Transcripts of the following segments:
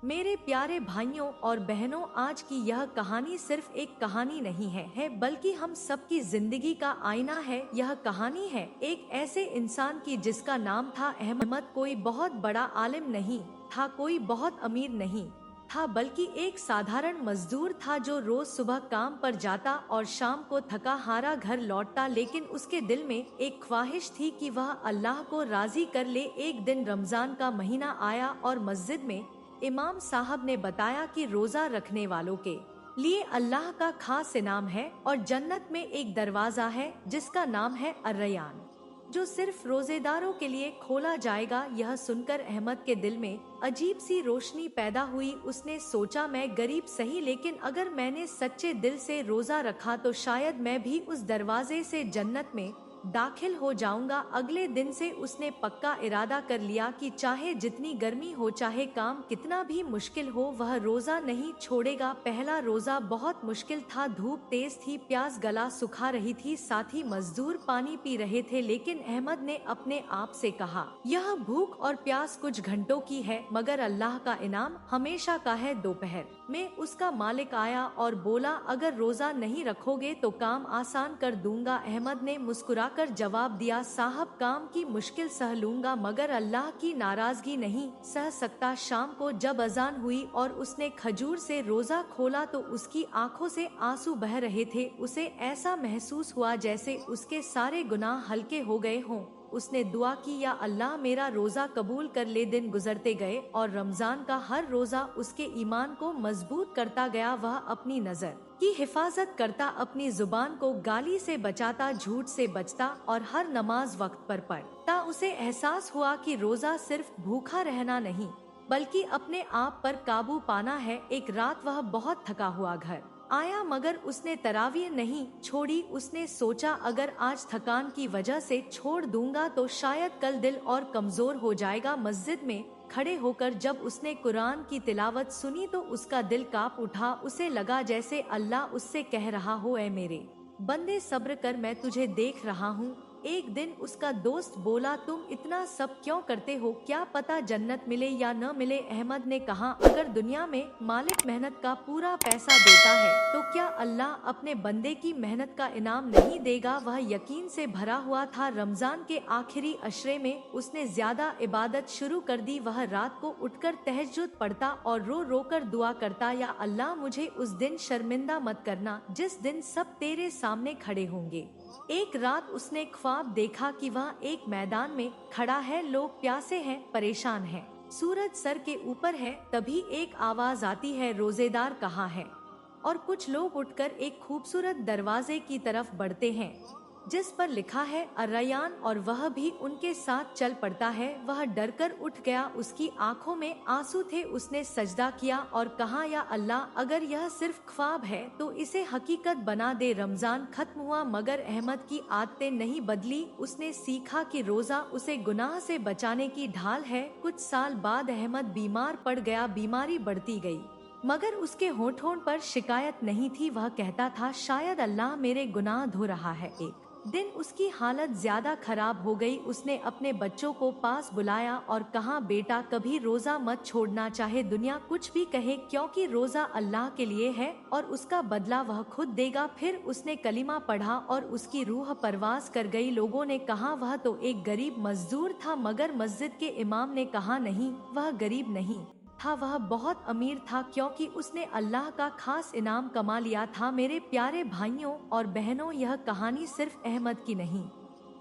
मेरे प्यारे भाइयों और बहनों, आज की यह कहानी सिर्फ एक कहानी नहीं है, बल्कि हम सबकी जिंदगी का आईना है। यह कहानी है एक ऐसे इंसान की जिसका नाम था अहमद। कोई बहुत बड़ा आलिम नहीं था, कोई बहुत अमीर नहीं था, बल्कि एक साधारण मजदूर था जो रोज सुबह काम पर जाता और शाम को थका हारा घर लौटता। लेकिन उसके दिल में एक ख्वाहिश थी कि वह अल्लाह को राजी कर ले। एक दिन रमजान का महीना आया और मस्जिद में इमाम साहब ने बताया कि रोजा रखने वालों के लिए अल्लाह का खास इनाम है और जन्नत में एक दरवाजा है जिसका नाम है अर्रयान, जो सिर्फ रोजेदारों के लिए खोला जाएगा। यह सुनकर अहमद के दिल में अजीब सी रोशनी पैदा हुई। उसने सोचा, मैं गरीब सही, लेकिन अगर मैंने सच्चे दिल से रोजा रखा तो शायद मैं भी उस दरवाजे से जन्नत में दाखिल हो जाऊंगा। अगले दिन से उसने पक्का इरादा कर लिया कि चाहे जितनी गर्मी हो, चाहे काम कितना भी मुश्किल हो, वह रोजा नहीं छोड़ेगा। पहला रोजा बहुत मुश्किल था, धूप तेज थी, प्यास गला सुखा रही थी, साथ ही मजदूर पानी पी रहे थे। लेकिन अहमद ने अपने आप से कहा, यह भूख और प्यास कुछ घंटों की है, मगर अल्लाह का इनाम हमेशा का है। दोपहर में उसका मालिक आया और बोला, अगर रोजा नहीं रखोगे तो काम आसान कर दूंगा। अहमद ने मुस्कुराकर जवाब दिया, साहब काम की मुश्किल सह लूंगा, मगर अल्लाह की नाराजगी नहीं सह सकता। शाम को जब अजान हुई और उसने खजूर से रोजा खोला तो उसकी आंखों से आंसू बह रहे थे। उसे ऐसा महसूस हुआ जैसे उसके सारे गुनाह हल्के हो गए हों। उसने दुआ की, या अल्लाह मेरा रोजा कबूल कर ले। दिन गुजरते गए और रमजान का हर रोजा उसके ईमान को मजबूत करता गया। वह अपनी नजर की हिफाजत करता, अपनी जुबान को गाली से बचाता, झूठ से बचता और हर नमाज वक्त पर पढ़ता। उसे एहसास हुआ कि रोजा सिर्फ भूखा रहना नहीं, बल्कि अपने आप पर काबू पाना है। एक रात वह बहुत थका हुआ घर आया, मगर उसने तरावीह नहीं छोड़ी। उसने सोचा, अगर आज थकान की वजह से छोड़ दूंगा तो शायद कल दिल और कमजोर हो जाएगा। मस्जिद में खड़े होकर जब उसने कुरान की तिलावत सुनी तो उसका दिल कांप उठा। उसे लगा जैसे अल्लाह उससे कह रहा हो, ऐ मेरे बंदे सब्र कर, मैं तुझे देख रहा हूँ। एक दिन उसका दोस्त बोला, तुम इतना सब क्यों करते हो, क्या पता जन्नत मिले या न मिले। अहमद ने कहा, अगर दुनिया में मालिक मेहनत का पूरा पैसा देता है तो क्या अल्लाह अपने बंदे की मेहनत का इनाम नहीं देगा। वह यकीन से भरा हुआ था। रमजान के आखिरी अशरे में उसने ज्यादा इबादत शुरू कर दी। वह रात को उठकर तहज्जुद पढ़ता और रो रो कर दुआ करता, या अल्लाह मुझे उस दिन शर्मिंदा मत करना जिस दिन सब तेरे सामने खड़े होंगे। एक रात उसने ख्वाब देखा कि वह एक मैदान में खड़ा है, लोग प्यासे हैं, परेशान हैं, सूरज सर के ऊपर है। तभी एक आवाज आती है, रोजेदार कहाँ है। और कुछ लोग उठकर एक खूबसूरत दरवाजे की तरफ बढ़ते हैं जिस पर लिखा है अर्रयान, और वह भी उनके साथ चल पड़ता है। वह डरकर उठ गया, उसकी आंखों में आंसू थे। उसने सजदा किया और कहा, या अल्लाह अगर यह सिर्फ ख्वाब है तो इसे हकीकत बना दे। रमजान खत्म हुआ, मगर अहमद की आदतें नहीं बदली। उसने सीखा कि रोजा उसे गुनाह से बचाने की ढाल है। कुछ साल बाद अहमद बीमार पड़ गया, बीमारी बढ़ती गई, मगर उसके होठों पर शिकायत नहीं थी। वह कहता था, शायद अल्लाह मेरे गुनाह धो रहा है। एक दिन उसकी हालत ज्यादा खराब हो गई। उसने अपने बच्चों को पास बुलाया और कहा, बेटा कभी रोजा मत छोड़ना, चाहे दुनिया कुछ भी कहे, क्योंकि रोजा अल्लाह के लिए है और उसका बदला वह खुद देगा। फिर उसने कलिमा पढ़ा और उसकी रूह परवास कर गई। लोगों ने कहा, वह तो एक गरीब मजदूर था, मगर मस्जिद के इमाम ने कहा, नहीं, वह गरीब नहीं था, वह बहुत अमीर था, क्योंकि उसने अल्लाह का खास इनाम कमा लिया था। मेरे प्यारे भाइयों और बहनों, यह कहानी सिर्फ अहमद की नहीं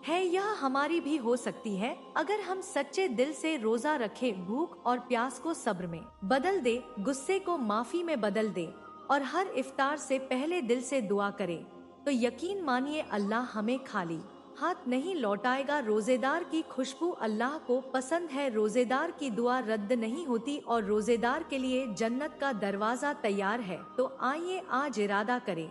है, यह हमारी भी हो सकती है अगर हम सच्चे दिल से रोजा रखें, भूख और प्यास को सब्र में बदल दे, गुस्से को माफी में बदल दे और हर इफ्तार से पहले दिल से दुआ करें, तो यकीन मानिए अल्लाह हमें खाली हाथ नहीं लौटाएगा। रोजेदार की खुशबू अल्लाह को पसंद है, रोजेदार की दुआ रद्द नहीं होती और रोजेदार के लिए जन्नत का दरवाजा तैयार है। तो आइए आज इरादा करें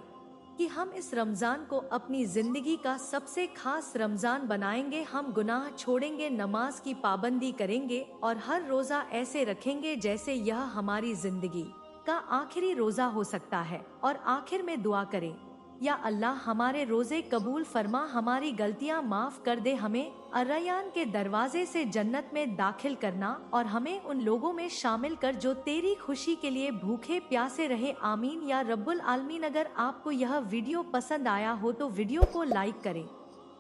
कि हम इस रमजान को अपनी जिंदगी का सबसे खास रमजान बनाएंगे। हम गुनाह छोड़ेंगे, नमाज की पाबंदी करेंगे और हर रोजा ऐसे रखेंगे जैसे यह हमारी जिंदगी का आखिरी रोजा हो सकता है। और आखिर में दुआ करें या अल्लाह हमारे रोजे कबूल फरमा, हमारी गलतियां माफ कर दे, हमें अर्रयान के दरवाजे से जन्नत में दाखिल करना और हमें उन लोगों में शामिल कर जो तेरी खुशी के लिए भूखे प्यासे रहे। आमीन या रब्बुल आलमीन। अगर आपको यह वीडियो पसंद आया हो तो वीडियो को लाइक करें,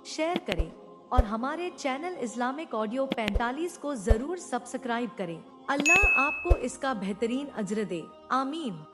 शेयर करें और हमारे चैनल इस्लामिक ऑडियो 45 को जरूर सब्सक्राइब करें। अल्लाह आपको इसका बेहतरीन अज्र दे। आमीन।